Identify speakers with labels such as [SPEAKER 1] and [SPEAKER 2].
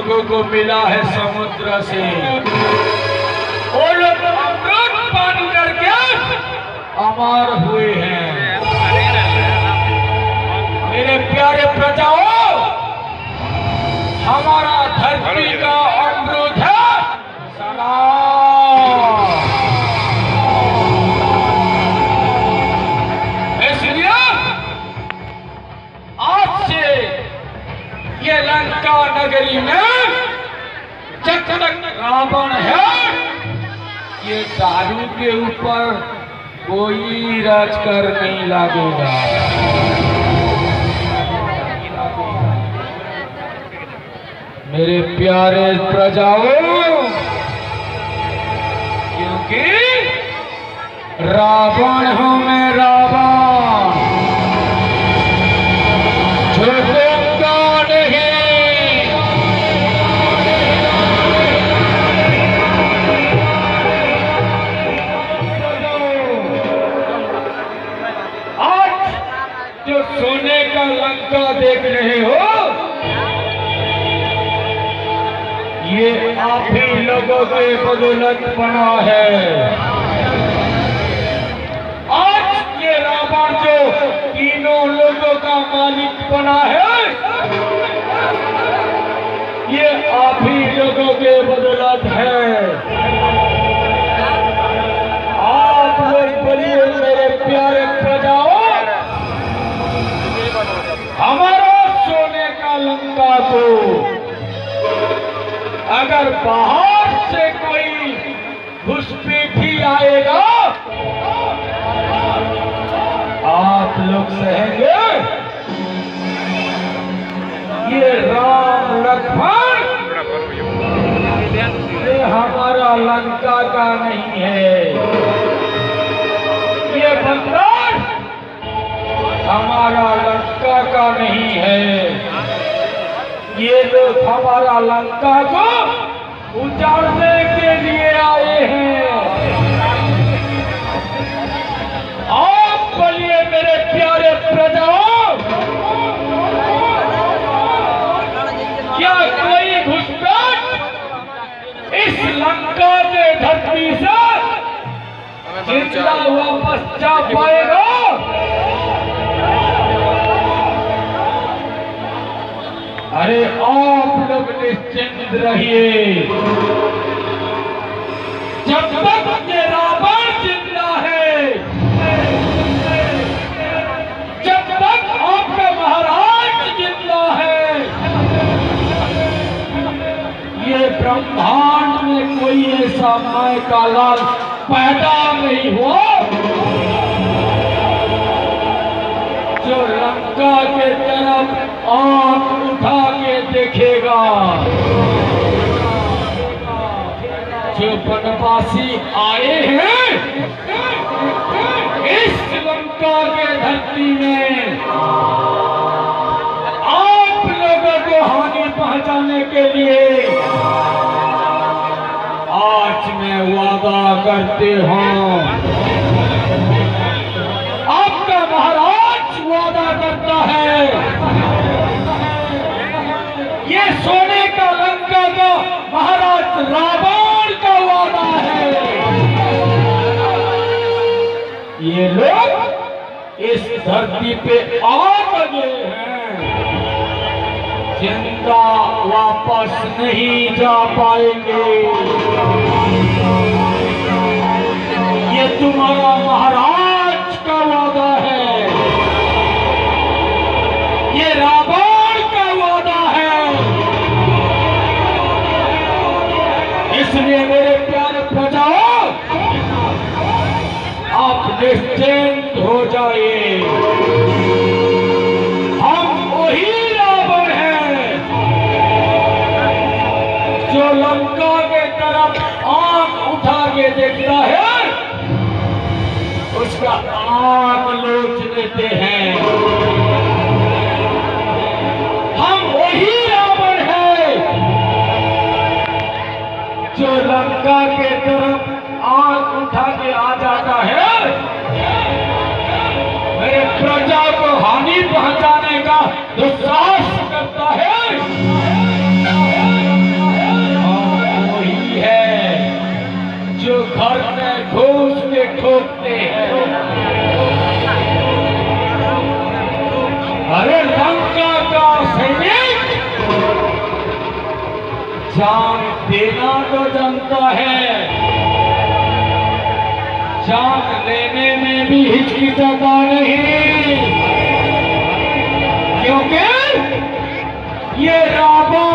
[SPEAKER 1] लोगों को मिला है समुद्र से, वो लोग अमृत पान करके अमर हुए हैं। मेरे प्यारे प्रजाओं, हमारा धरती का अमृत है सलाम। इसलिए आज से ये लंका नगरी में जब तक रावण है, ये दारू के ऊपर कोई राज कर नहीं लागेगा। मेरे प्यारे प्रजाओं, क्योंकि रावण हूं मैं, रावण झुकूंगा नहीं। आज जो सोने का लंका देख रहे हो, ये आप ही लोगों के बदौलत बना है। आज ये रावण जो तीनों लोगों का मालिक बना है, ये आप ही लोगों के बदौलत है। आप लोग बोलिए मेरे प्यारे प्रजाओं, हमारा सोने का लंका को अगर बाहर से कोई घुसपैठी आएगा, आप लोग सहेंगे? ये राम लक्ष्मण ये हमारा लंका का नहीं है, ये बंदर हमारा लंका का नहीं है। ये लोग हमारा लंका को उजाड़ने के लिए आए हैं। आप बोलिए मेरे प्यारे प्रजाओं, क्या कोई घुसपैठ इस लंका के धरती से जिंदा वापस जा पाएगा? अरे आप लोग निश्चिंत रहिए, जब तक ये रावण जिंदा है, जब तक आपका महाराज जिंदा है, ये ब्रह्मांड में कोई ऐसा माय का लाल पैदा नहीं हुआ जो लंका के तरफ आंख उठा के देखेगा। जो वनवासी आए हैं इस लंका के धरती में आप लोगों को हानि पहुंचाने के लिए, आज मैं वादा करते हूं, आपका महाराज वादा करता है, ये सोने का लंका का महाराज रावण का वादा है। ये लोग इस धरती पे आ गए हैं, जिंदा वापस नहीं जा पाएंगे। ये तुम्हारा महाराज का वादा है, ये रावण का वादा है। इसलिए मेरे प्यारे प्रजाओं, आप निश्चिंत हो जाइए। हम वही रावण हैं जो लंका के तरफ आंख उठा के देखता है, उसका आंख नोच देते हैं। हम वही रावण हैं जो लंका के तरफ आंख उठा के आ जाता है, मेरे प्रजा को हानि पहुंचाने का दुस्साहस करता है। जान देना तो जानता है, जान लेने में भी हिचकिचाता नहीं, क्योंकि ये रावण